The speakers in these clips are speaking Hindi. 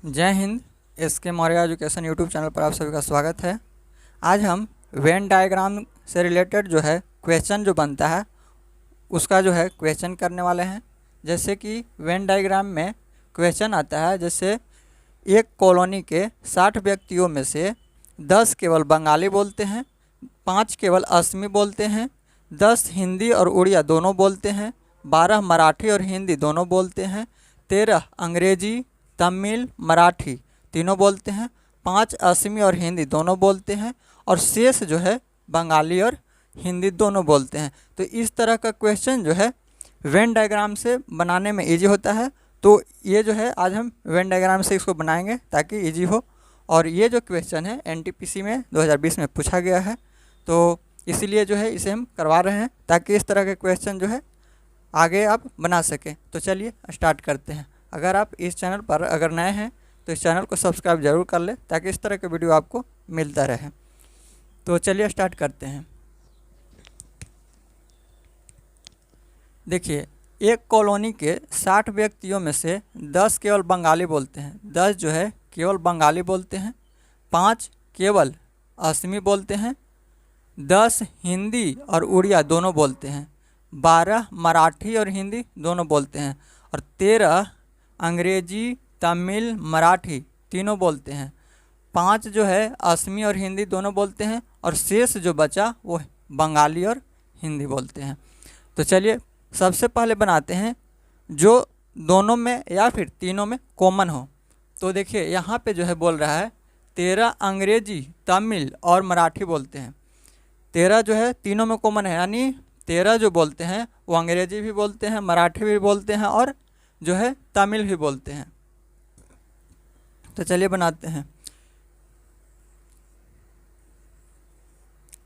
जय Hind. SK Maurya education YouTube channel पर आप सभी का स्वागत है। आज हम वेन डायग्राम से रिलेटेड जो है क्वेश्चन जो बनता है उसका जो है क्वेश्चन करने वाले हैं। जैसे कि वेन डायग्राम में क्वेश्चन आता है, जैसे एक कॉलोनी के 60 व्यक्तियों में से 10 केवल बंगाली बोलते हैं, 5 केवल असमी बोलते हैं, 10 हिंदी और उड़िया दोनों बोलते हैं, 12 मराठी और हिंदी दोनों बोलते हैं, 13 अंग्रेजी तमिल मराठी तीनों बोलते हैं, 5 असमी और हिंदी दोनों बोलते हैं और शेष जो है बंगाली और हिंदी दोनों बोलते हैं। तो इस तरह का क्वेश्चन जो है वेन डायग्राम से बनाने में इजी होता है। तो ये जो है आज हम वेन डायग्राम से इसको बनाएंगे ताकि इजी हो। और ये जो क्वेश्चन है NTPC में 2020 में पूछा गया है, तो इसीलिए जो है इसे हम करवा रहे हैं ताकि इस तरह के क्वेश्चन जो है आगे आप बना सकें। तो चलिए स्टार्ट करते हैं। अगर आप इस चैनल पर अगर नए हैं तो इस चैनल को सब्सक्राइब जरूर कर लें ताकि इस तरह के वीडियो आपको मिलता रहे। तो चलिए स्टार्ट करते हैं। देखिए, एक कॉलोनी के 60 व्यक्तियों में से 10 केवल बंगाली बोलते हैं, 10 जो है केवल बंगाली बोलते हैं, 5 केवल असमी बोलते हैं, 10 हिंदी और उड़िया दोनों बोलते हैं, 12 मराठी और हिंदी दोनों बोलते हैं और 13 अंग्रेजी तमिल मराठी तीनों बोलते हैं, 5 जो है असमी और हिंदी दोनों बोलते हैं और शेष जो बचा वो बंगाली और हिंदी बोलते हैं। तो चलिए सबसे पहले बनाते हैं जो दोनों में या फिर तीनों में कॉमन हो। तो देखिए यहाँ पे जो है बोल रहा है 13 अंग्रेजी तमिल और मराठी बोलते हैं। 13 जो है तीनों में कॉमन है, यानी 13 जो बोलते हैं वो अंग्रेजी भी बोलते हैं, मराठी भी बोलते हैं और जो है तमिल भी बोलते हैं। तो चलिए बनाते हैं।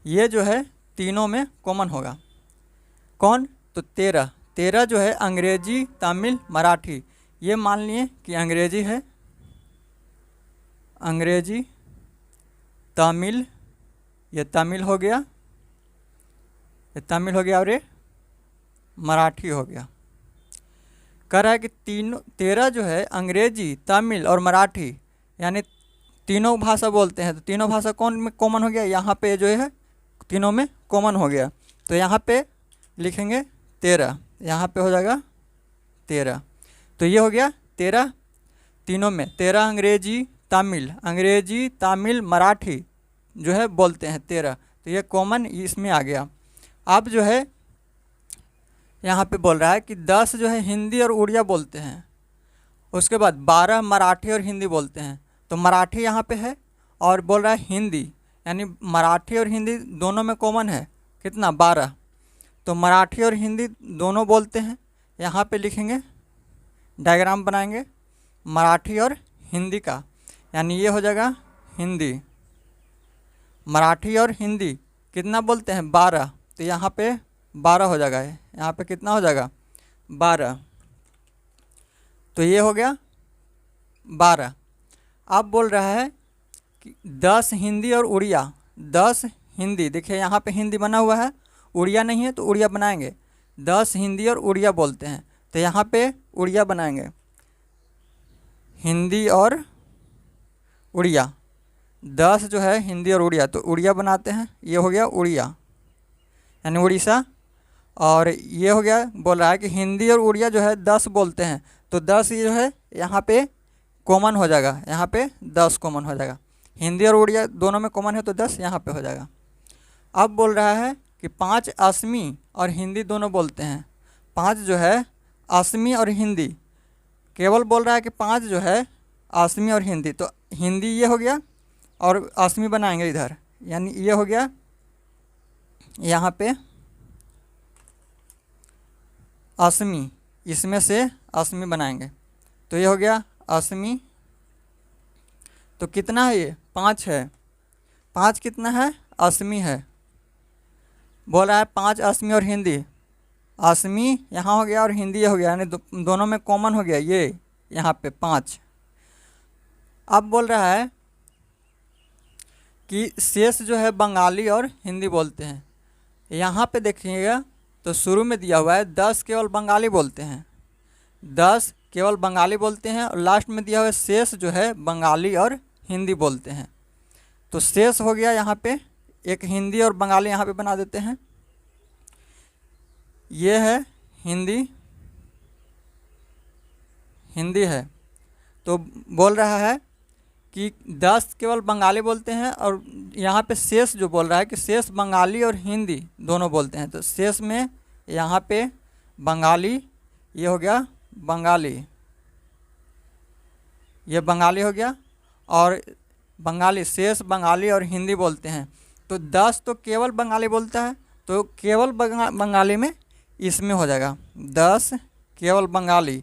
ये जो है तीनों में कॉमन होगा। कौन? तो 13 जो है अंग्रेजी तमिल मराठी, ये मान लिए कि अंग्रेजी है, अंग्रेजी तमिल, ये तमिल हो गया, ये तमिल हो गया और ये मराठी हो गया। कह रहा है कि 13 जो है अंग्रेजी तमिल और मराठी यानी तीनों भाषा बोलते हैं। तो तीनों भाषा कौन में कॉमन हो गया? यहाँ पे जो है तीनों में कॉमन हो गया। तो यहाँ पे लिखेंगे 13, यहाँ पे हो जाएगा 13। तो ये हो गया 13 तीनों में। 13 अंग्रेजी तमिल मराठी जो है बोलते हैं 13, तो ये कॉमन इसमें आ गया। अब जो है यहाँ पे बोल रहा है कि 10 जो है हिंदी और उड़िया बोलते हैं, उसके बाद 12 मराठी और हिंदी बोलते हैं। तो मराठी यहाँ पे है और बोल रहा है हिंदी, यानी मराठी और हिंदी दोनों में कॉमन है कितना? 12। तो मराठी और हिंदी दोनों बोलते हैं। यहाँ पे लिखेंगे, डायग्राम बनाएंगे मराठी और हिंदी का, यानी ये हो जाएगा हिंदी। मराठी और हिंदी कितना बोलते हैं? 12। तो यहाँ पे 12 हो जाएगा, यहाँ पे कितना हो जाएगा? 12। तो ये हो गया 12। अब बोल रहा है कि 10 हिंदी और उड़िया। 10 हिंदी, देखिए यहाँ पे हिंदी बना हुआ है, उड़िया नहीं है तो उड़िया बनाएंगे। 10 हिंदी और उड़िया बोलते हैं, तो यहाँ पे उड़िया बनाएंगे, हिंदी और उड़िया। 10 जो है हिंदी और उड़िया, तो उड़िया बनाते हैं, ये हो गया उड़िया यानी उड़ीसा। और ये हो गया, बोल रहा है कि हिंदी और उड़िया जो है 10 बोलते हैं, तो 10 ये जो है यहाँ पे कॉमन हो जाएगा, यहाँ पे 10 कॉमन हो जाएगा। हिंदी और उड़िया दोनों में कॉमन है तो 10 यहाँ पे हो जाएगा। अब बोल रहा है कि 5 असमी और हिंदी दोनों बोलते हैं। 5 जो है असमी और हिंदी, केवल बोल रहा है कि 5 जो है असमी और हिंदी, तो हिंदी ये हो गया और असमी बनाएंगे इधर, यानी ये हो गया यहाँ पे असमी, इसमें से असमी बनाएंगे, तो ये हो गया असमी। तो कितना है ये? 5 है। 5 कितना है? असमी है। बोल रहा है 5 असमी और हिंदी, असमी यहाँ हो गया और हिंदी ये हो गया, यानी दोनों में कॉमन हो गया ये यहाँ पे 5। अब बोल रहा है कि शेष जो है बंगाली और हिंदी बोलते हैं। यहाँ पे देखिएगा तो शुरू में दिया हुआ है 10 केवल बंगाली बोलते हैं, 10 केवल बंगाली बोलते हैं, और लास्ट में दिया हुआ शेष जो है बंगाली और हिंदी बोलते हैं। तो शेष हो गया यहाँ पे, एक हिंदी और बंगाली यहाँ पे बना देते हैं। ये है हिंदी, हिंदी है। तो बोल रहा है कि 10 केवल बंगाली बोलते हैं, और यहाँ पे शेष जो बोल रहा है कि शेष बंगाली और हिंदी दोनों बोलते हैं। तो शेष में यहाँ पे बंगाली, ये हो गया बंगाली, ये बंगाली हो गया, और बंगाली, शेष बंगाली और हिंदी बोलते हैं। तो 10 तो केवल बंगाली बोलता है, तो केवल बंगाली में इसमें हो जाएगा 10 केवल बंगाली।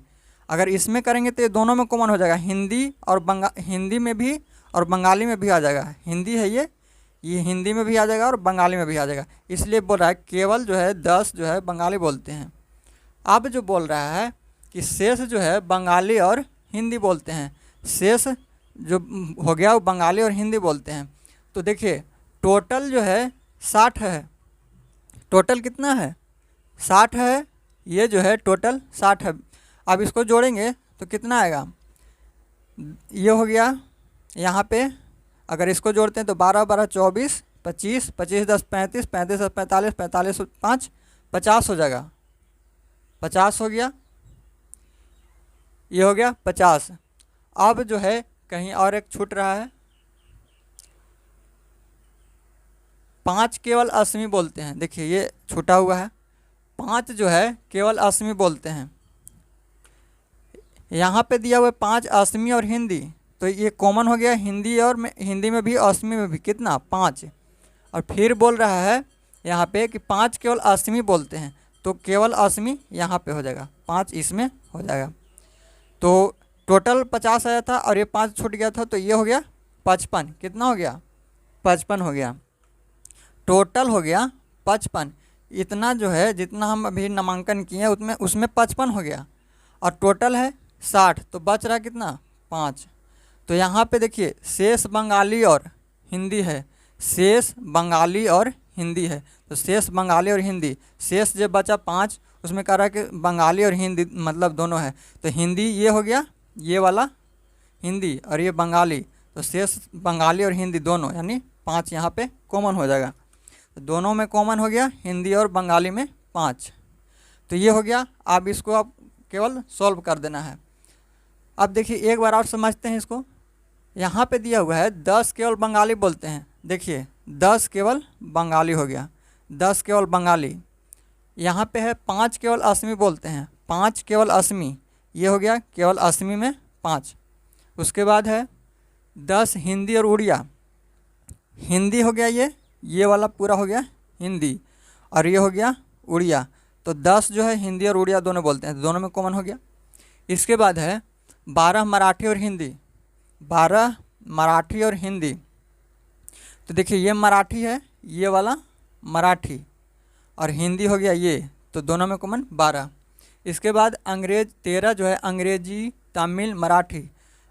अगर इसमें करेंगे तो ये दोनों में कॉमन हो जाएगा, हिंदी और हिंदी में भी और बंगाली में भी आ जाएगा। हिंदी है ये हिंदी में भी आ जाएगा और बंगाली में भी आ जाएगा। इसलिए बोल रहा है केवल जो है 10 जो है बंगाली बोलते हैं। अब जो बोल रहा है कि शेष जो है बंगाली और हिंदी बोलते हैं, शेष जो हो गया वो बंगाली और हिंदी बोलते हैं। तो देखिए टोटल जो है 60 है, टोटल कितना है 60 है, ये जो है टोटल 60 है। अब इसको जोड़ेंगे तो कितना आएगा, ये हो गया यहाँ पे, अगर इसको जोड़ते हैं तो 12 12 24 25 25 10 35 35 10 45 45 5 50 हो जाएगा, 50 हो गया, ये हो गया 50। अब जो है कहीं और एक छूट रहा है, 5 केवल असमी बोलते हैं। देखिए ये छूटा हुआ है, 5 जो है केवल असमी बोलते हैं। यहाँ पे दिया हुआ है 5 असमी और हिंदी, तो ये कॉमन हो गया, हिंदी और हिंदी में भी असमी में भी कितना 5। और फिर बोल रहा है यहाँ पे कि 5 केवल असमी बोलते हैं, तो केवल असमी यहाँ पे हो जाएगा, 5 इसमें हो जाएगा। तो टोटल 50 आया था और ये 5 छूट गया था, तो ये हो गया 55। कितना हो गया 55 हो गया, टोटल हो गया 55। इतना जो है जितना हम अभी नामांकन किए उसमें 55 हो गया, और टोटल है 60, तो बच रहा कितना 5। तो यहाँ पे देखिए शेष बंगाली और हिंदी है, शेष बंगाली और हिंदी है। तो शेष बंगाली और हिंदी, शेष जो बचा 5 उसमें कह रहा है कि बंगाली और हिंदी मतलब दोनों है। तो हिंदी ये हो गया, ये वाला हिंदी और ये बंगाली, तो शेष बंगाली और हिंदी दोनों यानी 5 यहाँ पे कॉमन हो जाएगा। तो दोनों में कॉमन हो गया, हिंदी और बंगाली में 5। तो ये हो गया। अब इसको आप केवल सॉल्व कर देना है। अब देखिए एक बार और समझते हैं इसको। यहाँ पे दिया हुआ है 10 केवल बंगाली बोलते हैं, देखिए 10 केवल बंगाली हो गया, 10 केवल बंगाली। यहाँ पे है 5 केवल असमी बोलते हैं, 5 केवल असमी, ये हो गया केवल असमी में 5। उसके बाद है 10 हिंदी और उड़िया, हिंदी हो गया, ये वाला पूरा हो गया हिंदी, और ये हो गया उड़िया। तो 10 जो है हिंदी और उड़िया दोनों बोलते हैं, तो दोनों में कॉमन हो गया। इसके बाद है 12 मराठी और हिंदी, 12 मराठी और हिंदी। तो देखिए ये मराठी है, ये वाला मराठी, और हिंदी हो गया ये, तो दोनों में कॉमन 12। इसके बाद अंग्रेज 13 जो है अंग्रेजी तमिल मराठी,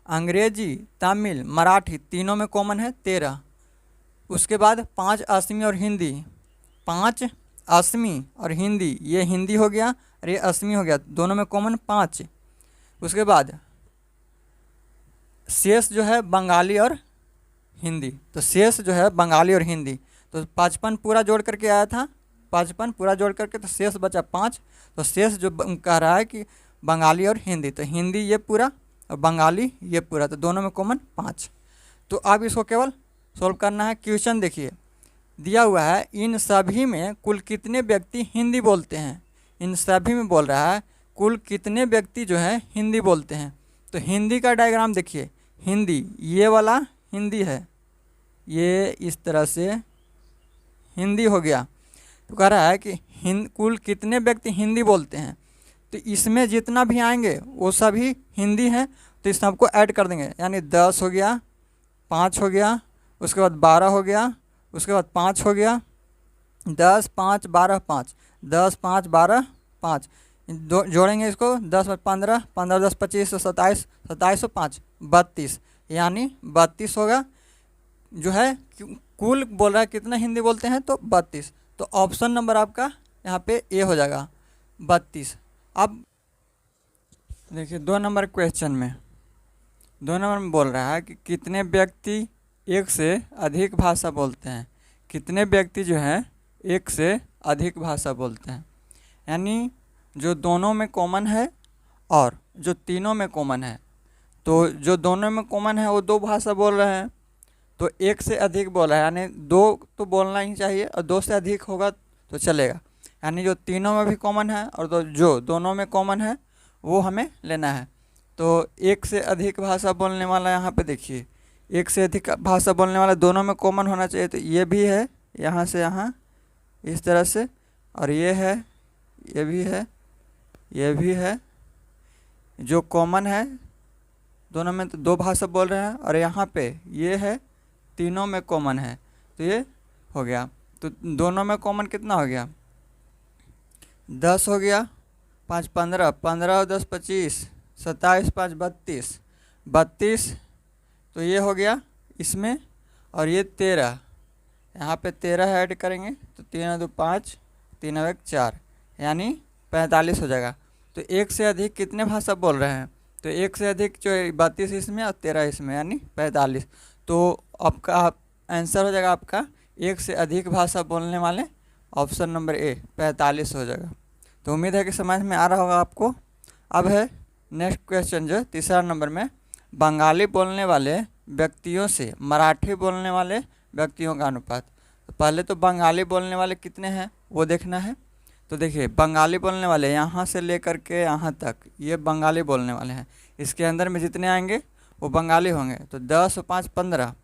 अंग्रेजी तमिल मराठी तीनों में कॉमन है 13। उसके बाद 5 असमी और हिंदी, 5 असमी और हिंदी, ये हिंदी हो गया और ये असमी हो गया, दोनों में कॉमन 5। उसके बाद शेष जो है बंगाली और हिंदी, तो शेष जो है बंगाली और हिंदी, तो 55 पूरा जोड़ करके आया था, 55 पूरा जोड़ करके, तो शेष बचा 5। तो शेष जो कह रहा है कि बंगाली और हिंदी, तो हिंदी ये पूरा और बंगाली ये पूरा, तो दोनों में कॉमन 5। तो अब इसको केवल सॉल्व करना है। क्वेश्चन देखिए दिया हुआ है, इन सभी में कुल कितने व्यक्ति हिंदी बोलते हैं। इन सभी में बोल रहा है कुल कितने व्यक्ति जो है हिंदी बोलते हैं। तो हिंदी का डायग्राम देखिए, हिंदी ये वाला हिंदी है, ये इस तरह से हिंदी हो गया। तो कह रहा है कि कुल कितने व्यक्ति हिंदी बोलते हैं, तो इसमें जितना भी आएंगे वो सभी हिंदी हैं, तो इस सबको ऐड कर देंगे, यानी 10 हो गया, 5 हो गया, उसके बाद 12 हो गया, उसके बाद 5 हो गया, 10 5 12 5, 10 5 12 5, जोड़ेंगे इसको, 10 15 15 10 25 27 27 5 32, यानी 32 होगा जो है। कुल बोल रहा है कितना हिंदी बोलते हैं, तो 32। तो ऑप्शन नंबर आपका यहाँ पे ए हो जाएगा 32। अब देखिए 2 नंबर क्वेश्चन में 2 नंबर में बोल रहा है कि कितने व्यक्ति एक से अधिक भाषा बोलते हैं। कितने व्यक्ति जो हैं एक से अधिक भाषा बोलते हैं, यानी जो दोनों में कॉमन है और जो तीनों में कॉमन है। तो जो दोनों में कॉमन है वो 2 भाषा बोल रहे हैं, तो एक से अधिक बोला है, यानी 2 तो बोलना ही चाहिए और 2 से अधिक होगा तो चलेगा। यानी जो तीनों में भी कॉमन है और जो दोनों में कॉमन है वो हमें लेना है। तो एक से अधिक भाषा बोलने वाला यहाँ पे देखिए, एक से अधिक भाषा बोलने वाला दोनों में कॉमन होना चाहिए। तो ये भी है यहाँ से यहाँ इस तरह से, और ये है, ये भी है, ये भी है। जो कॉमन है दोनों में, तो 2 भाषा बोल रहे हैं, और यहाँ पे ये है तीनों में कॉमन है, तो ये हो गया। तो दोनों में कॉमन कितना हो गया, 10 हो गया, 5 15, 15 और 10 25, 27 5 32, 32। तो ये हो गया इसमें, और ये 13, यहाँ पे 13 ऐड करेंगे तो 3 2 5, 3 1 4, यानी 45 हो जाएगा। तो एक से अधिक कितने भाषा बोल रहे हैं, तो एक से अधिक जो 32 इसमें और 13 इसमें, यानी 45। तो आपका आंसर हो जाएगा आपका एक से अधिक भाषा बोलने वाले ऑप्शन नंबर ए 45 हो जाएगा। तो उम्मीद है कि समझ में आ रहा होगा आपको। अब है नेक्स्ट क्वेश्चन जो 3 नंबर में, बंगाली बोलने वाले व्यक्तियों से मराठी बोलने वाले व्यक्तियों का अनुपात। तो पहले तो बंगाली बोलने वाले कितने हैं वो देखना है। तो देखिए बंगाली बोलने वाले यहाँ से लेकर के यहाँ तक ये बंगाली बोलने वाले हैं, इसके अंदर में जितने आएंगे वो बंगाली होंगे। तो 10 और 5 15,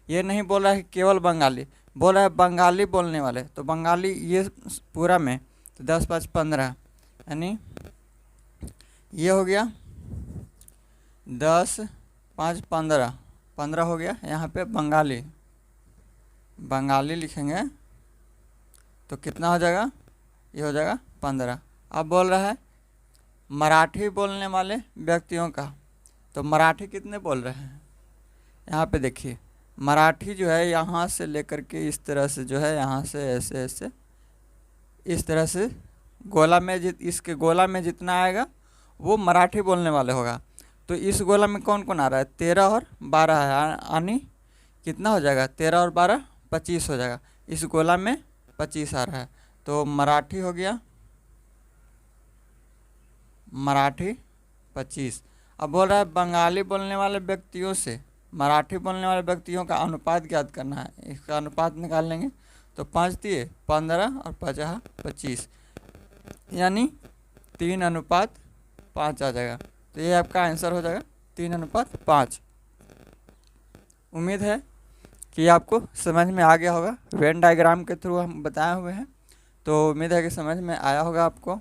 ये नहीं बोल रहा है केवल बंगाली, बोल रहा है बंगाली बोलने वाले। तो बंगाली ये पूरा में, तो 10 5 15, यानी ये हो गया 10 5 15, 15 हो गया। यहाँ पे बंगाली, बंगाली लिखेंगे तो कितना हो जाएगा, ये हो जाएगा 15। अब बोल रहा है मराठी बोलने वाले व्यक्तियों का। तो मराठी कितने बोल रहे हैं, यहाँ पे देखिए मराठी जो है यहाँ से लेकर के इस तरह से जो है, यहाँ से ऐसे ऐसे इस तरह से गोला में इसके गोला में जितना आएगा वो मराठी बोलने वाले होगा। तो इस गोला में कौन कौन आ रहा है, 13 और 12 है, यानी कितना हो जाएगा, 13 और 12 25 हो जाएगा। इस गोला में 25 आ रहा है, तो मराठी हो गया, मराठी 25। अब बोल रहा है बंगाली बोलने वाले व्यक्तियों से मराठी बोलने वाले व्यक्तियों का अनुपात ज्ञात करना है। इसका अनुपात निकाल लेंगे तो 5 दिए 15 और 50 25, यानी 3:5 आ जाएगा। तो ये आपका आंसर हो जाएगा 3:5। उम्मीद है कि आपको समझ में आ गया होगा, वेन डायग्राम के थ्रू हम बताए हुए हैं। तो उम्मीद है कि समझ में आया होगा आपको।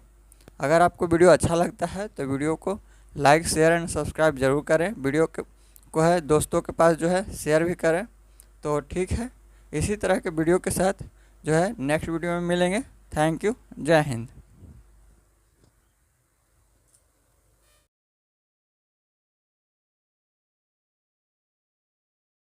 अगर आपको वीडियो अच्छा लगता है तो वीडियो को लाइक शेयर एंड सब्सक्राइब ज़रूर करें। वीडियो को है दोस्तों के पास जो है शेयर भी करें। तो ठीक है, इसी तरह के वीडियो के साथ जो है नेक्स्ट वीडियो में मिलेंगे। थैंक यू, जय हिंद।